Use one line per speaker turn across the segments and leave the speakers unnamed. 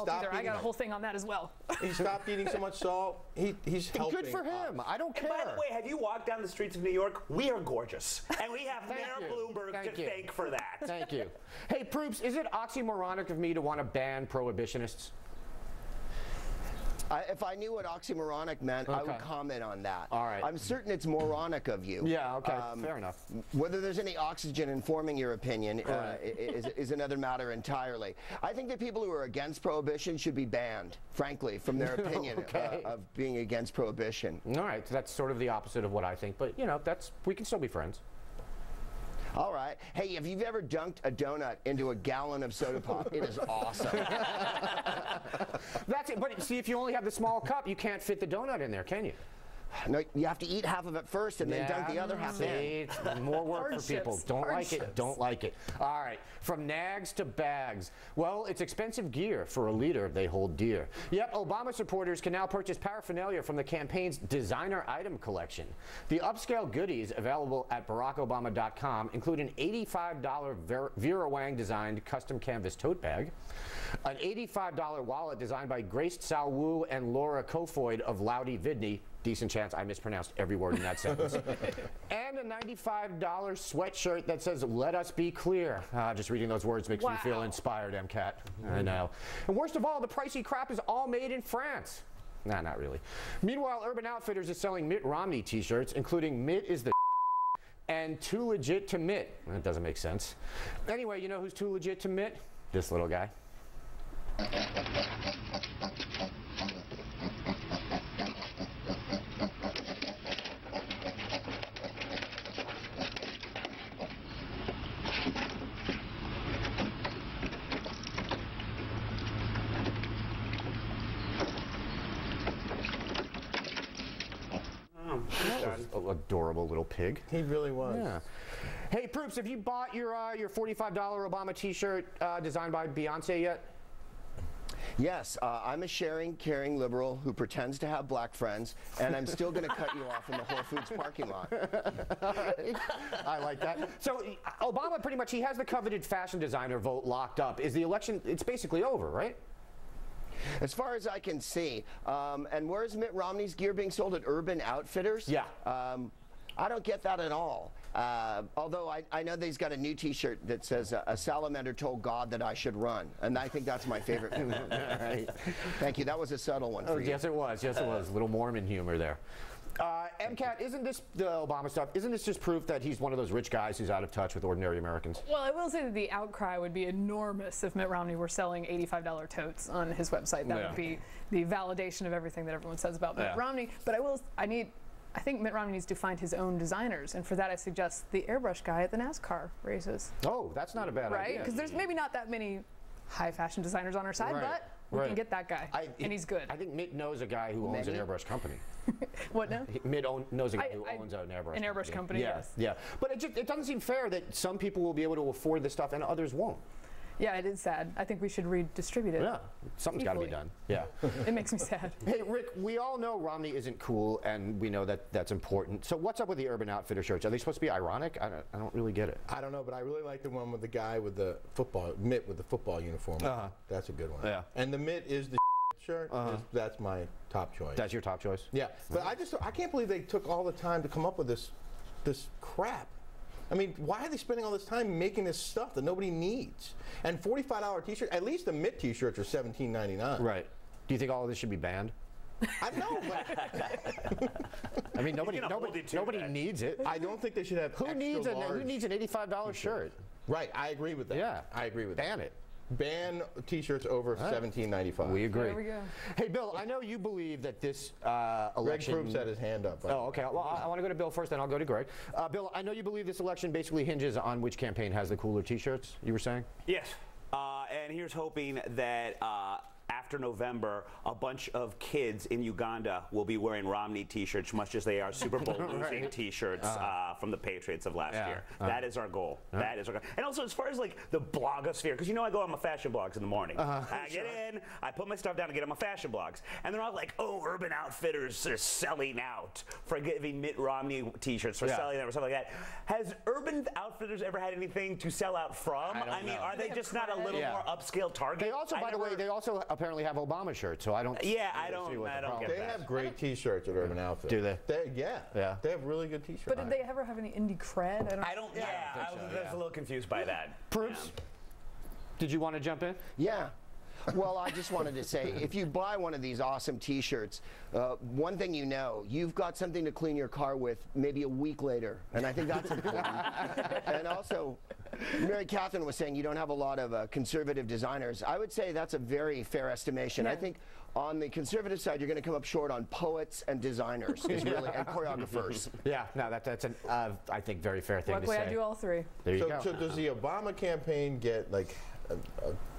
salt either. I got a whole thing on that as well.
He stopped eating so much salt. He's helping.
Good for him. I don't care.
And by the way, have you walked down the streets of New York? We are gorgeous. And we have Mayor Bloomberg to thank for that.
Thank you. Hey, Proops, is it oxymoronic of me to want to ban prohibitionists?
If I knew what oxymoronic meant, I would comment on that.
All right.
I'm certain it's moronic of you.
Yeah, okay, fair enough.
Whether there's any oxygen in forming your opinion is another matter entirely. I think that people who are against prohibition should be banned, frankly, from their opinion of being against prohibition.
All right, so that's sort of the opposite of what I think, but, you know, we can still be friends.
All right. Hey, if you've ever dunked a donut into a gallon of soda pop, it is awesome.
That's it. But see, if you only have the small cup, you can't fit the donut in there, can you?
No, you have to eat half of it first and then dunk the other half in.
It's more work for people. Don't like it. Don't like it. All right. From nags to bags. Well, it's expensive gear for a leader they hold dear. Yep, Obama supporters can now purchase paraphernalia from the campaign's designer item collection. The upscale goodies available at BarackObama.com include an $85 Vera Wang designed custom canvas tote bag, an $85 wallet designed by Grace Tsao Wu and Laura Kofoid of Loudy Vidney. Decent chance I mispronounced every word in that sentence. And a $95 sweatshirt that says, "Let us be clear." Just reading those words makes me feel inspired, MCAT. I know. And worst of all, the pricey crap is all made in France. Nah, not really. Meanwhile, Urban Outfitters is selling Mitt Romney t-shirts, including Mitt is the and Too Legit to Mitt. That doesn't make sense. Anyway, you know who's too legit to Mitt? This little guy. Adorable little pig.
He really was.
Yeah. Hey, Proops, have you bought your $45 Obama t-shirt designed by Beyonce yet?
Yes, I'm a sharing, caring liberal who pretends to have black friends, and I'm still going to cut you off in the Whole Foods parking lot.
I like that. So Obama pretty much, he has the coveted fashion designer vote locked up. Is the election, it's basically over, right?
As far as I can see. And where's Mitt Romney's gear being sold? At Urban Outfitters?
Yeah.
I don't get that at all. Although I know that he's got a new t-shirt that says, "A salamander told God that I should run." And I think that's my favorite. Right. Thank you. That was a subtle one for you.
Yes, it was. Yes, it was. A little Mormon humor there. MCAT, isn't this the Obama stuff? Isn't this just proof that he's one of those rich guys who's out of touch with ordinary Americans?
Well, I will say that the outcry would be enormous if Mitt Romney were selling $85 totes on his website. That would be the validation of everything that everyone says about Mitt Romney. But I think Mitt Romney needs to find his own designers, and for that I suggest the airbrush guy at the NASCAR races.
Oh, that's not a bad idea.
Right? Because there's maybe not that many high fashion designers on our side, but we can get that guy, and he's good.
I think Mitt knows a guy who owns an airbrush company.
What now?
Mitt knows a guy who owns an airbrush company.
An airbrush company, yes.
Yeah, but it doesn't seem fair that some people will be able to afford this stuff and others won't.
Yeah, it is sad. I think we should redistribute it.
Yeah, something's got to be done. Yeah.
It makes me sad.
Hey, Rick, we all know Romney isn't cool, and we know that that's important. So what's up with the Urban Outfitter shirts? Are they supposed to be ironic? I don't really get it.
I don't know, but I really like the one with the guy with the football, Mitt with the football uniform. That's a good one.
Yeah.
And the Mitt is the shirt. That's my top choice.
That's your top choice?
Yeah. But I can't believe they took all the time to come up with this crap. I mean, why are they spending all this time making this stuff that nobody needs? And $45 t-shirt, at least the Mitt t-shirts are $17.99.
Right. Do you think all of this should be banned?
I know, but
I mean, nobody needs it.
I don't think they should have.
Who needs an $85 shirt?
Right, I agree with that.
Yeah,
I agree with
ban
that.
it.
Ban t-shirts over $17.95.
We agree.
There we go.
Hey, Bill, I know you believe that this election...
Greg Proops had his hand up.
Oh, okay. Well, I want to go to Bill first, then I'll go to Greg. Bill, I know you believe this election basically hinges on which campaign has the cooler t-shirts, you were saying?
Yes. And here's hoping that after November, a bunch of kids in Uganda will be wearing Romney t-shirts, much as they are Super Bowl losing t-shirts from the Patriots of last year. That is our goal. That is our goal. And also, as far as like the blogosphere, because you know I go on my fashion blogs in the morning. I get in, I put my stuff down and get on my fashion blogs, and they're all like, "Oh, Urban Outfitters are selling out for giving Mitt Romney t-shirts, for selling them, or something like that." Has Urban Outfitters ever had anything to sell out from? I mean, are they just not a little more upscale Target?
They also, by the way, they also apparently apparently have Obama shirts, so I don't.
Yeah, I don't get
They
that.
have great T-shirts at Urban Outfitters.
Do they?
Yeah. They have really good T-shirts.
But did they ever have any indie cred?
I was a little confused by that.
Proofs? Did you want to jump in?
Yeah. Well, I just wanted to say, if you buy one of these awesome T-shirts, one thing you know, you've got something to clean your car with maybe a week later, and I think that's important. And also, Mary Catherine was saying you don't have a lot of conservative designers. I would say that's a very fair estimation. I think on the conservative side, you're going to come up short on poets and designers, and choreographers.
Yeah, no, that's an I think very fair thing
Luckily,
to say.
I do all three.
There you go.
So does the Obama campaign get like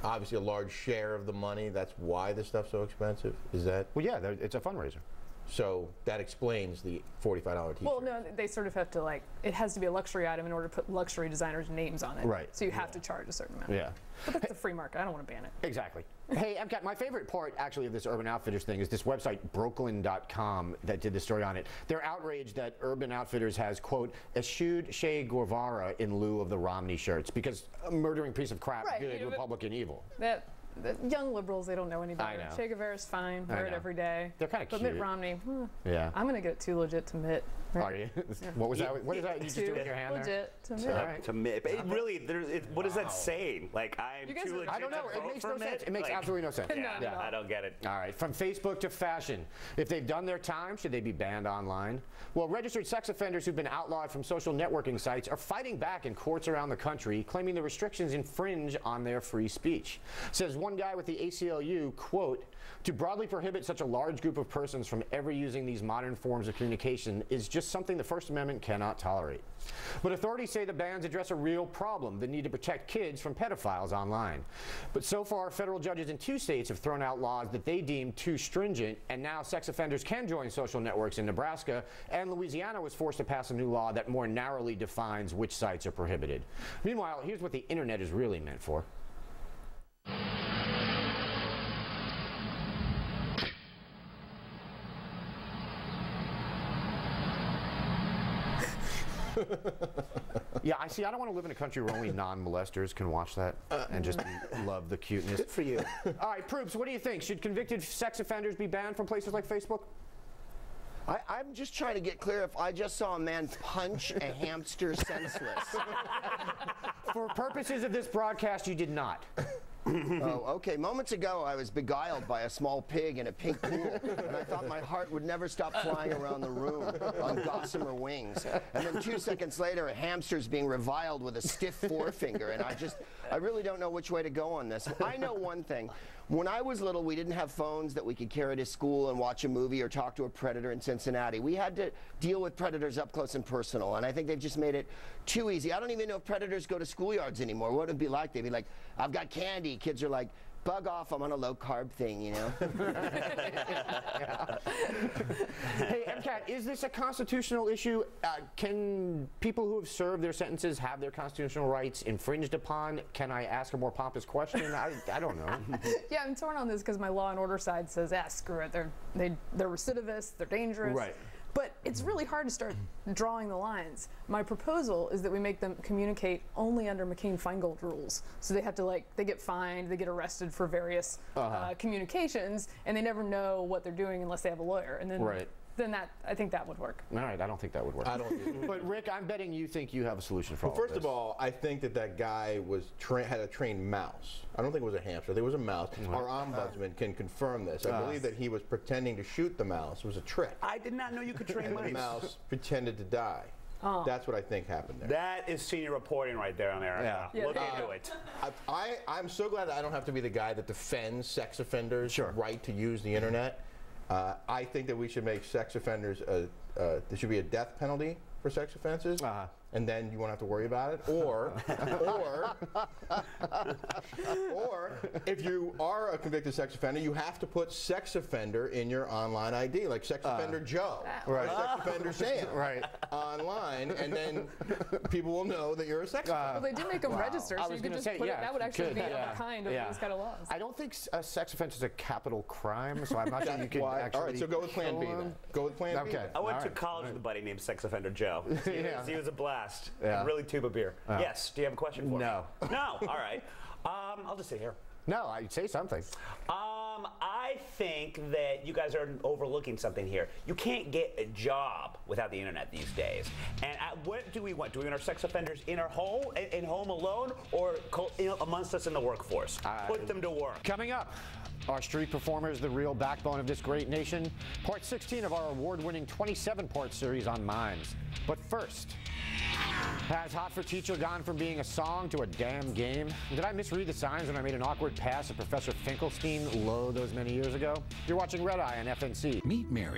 obviously a large share of the money? That's why this stuff's so expensive. Is that?
Well, yeah, it's a fundraiser.
So that explains the $45 T-shirt.
Well, no, they sort of have to it has to be a luxury item in order to put luxury designers' names on it.
Right.
So you have to charge a certain amount.
Yeah.
But that's the free market. I don't want to ban it.
Exactly. Hey, MCAT, my favorite part actually of this Urban Outfitters thing is this website, Brooklyn.com, that did the story on it. They're outraged that Urban Outfitters has, quote, eschewed Che Guevara in lieu of the Romney shirts because a murdering piece of crap,
Right,
good, Republican evil.
The young liberals, they don't know any better.
I know.
Che Guevara's fine. Wear it
know.
every day.
They're kind of
But
cute.
Mitt Romney,
Yeah.
I'm going to get it too legit to Mitt.
Are you? What was that? What is that? You just do with your hand there?
Legit to Mitt.
All right.
To Mitt. But it really, what is that saying? Like, I'm
You guys
too
are-
legit
I don't know.
to
It
vote
makes
for
no
Mitt?
sense. It makes
Like,
absolutely no sense.
Yeah, I don't get it.
All right, from Facebook to fashion. If they've done their time, should they be banned online? Well, registered sex offenders who've been outlawed from social networking sites are fighting back in courts around the country, claiming the restrictions infringe on their free speech. Says one guy with the ACLU, quote, to broadly prohibit such a large group of persons from ever using these modern forms of communication is just something the First Amendment cannot tolerate. But authorities say the bans address a real problem, the need to protect kids from pedophiles online. But so far, federal judges in 2 states have thrown out laws that they deem too stringent, and now sex offenders can join social networks in Nebraska, and Louisiana was forced to pass a new law that more narrowly defines which sites are prohibited. Meanwhile, here's what the internet is really meant for. Yeah, I see. I don't want to live in a country where only non-molesters can watch that and just love the cuteness.
Good for you.
All right, Proops, what do you think? Should convicted sex offenders be banned from places like Facebook?
I'm just trying to get clear if I just saw a man punch a hamster senseless.
For purposes of this broadcast, you did not.
Oh, okay. Moments ago, I was beguiled by a small pig in a pink pool, and I thought my heart would never stop flying around the room on gossamer wings. And then 2 seconds later, a hamster's being reviled with a stiff forefinger, and I really don't know which way to go on this. I know one thing. When I was little, we didn't have phones that we could carry to school and watch a movie or talk to a predator in Cincinnati. We had to deal with predators up close and personal, and I think they've just made it too easy. I don't even know if predators go to schoolyards anymore. What would it be like? They'd be like, I've got candy. Kids are like, bug off, I'm on a low-carb thing, you know?
Hey, MCAT, is this a constitutional issue? Can people who have served their sentences have their constitutional rights infringed upon? Can I ask a more pompous question? I don't know.
Yeah, I'm torn on this because my Law and Order side says, screw it. They're recidivists. They're dangerous.
Right.
But it's really hard to start drawing the lines. My proposal is that we make them communicate only under McCain-Feingold rules. So they have to they get fined, they get arrested for various communications, and they never know what they're doing unless they have a lawyer. And then I think that would work.
All right, I don't think that would work.
I don't either.
But Rick, I'm betting you think you have a solution for all
First
of this.
of all, I think that guy had a trained mouse. I don't think it was a hamster. I think it was a mouse. Our ombudsman can confirm this. I believe that he was pretending to shoot the mouse. It was a trick.
I did not know you could train
And the
mice.
mouse pretended to die. That's what I think happened there.
That is senior reporting right there, America.
Yeah.
Look into it.
I'm so glad that I don't have to be the guy that defends sex offenders' right to use the internet. I think that we should make sex offenders, there should be a death penalty for sex offenses, and then you won't have to worry about it. Or if you are a convicted sex offender, you have to put sex offender in your online ID, like sex offender Joe, or sex offender Sam, online, and then people will know that you're a sex offender.
Well, they did make them register, so you could just put it. That would actually be a kind of these kind of laws.
I don't think a sex offense is a capital crime, so I'm not sure you could actually.
All right, so go with Plan B then. Go with Plan B.
Okay.
I went to college with a buddy named Sex Offender Joe. He was a blast.
Yeah.
Really tuba beer. Yes. Do you have a question for me?
No.
No. All right. I'll just sit here.
No, I'd say something.
I think that you guys are overlooking something here. You can't get a job without the internet these days. And what do we want? Do we want our sex offenders in our home, in home alone, or amongst us in the workforce? Put them to work.
Coming up, are street performers the real backbone of this great nation? Part 16 of our award-winning 27-part series on mimes. But first, has Hot for Teacher gone from being a song to a damn game? Did I misread the signs when I made an awkward pass at Professor Finkelstein low those many years ago? You're watching Red Eye on FNC.
Meet Mary.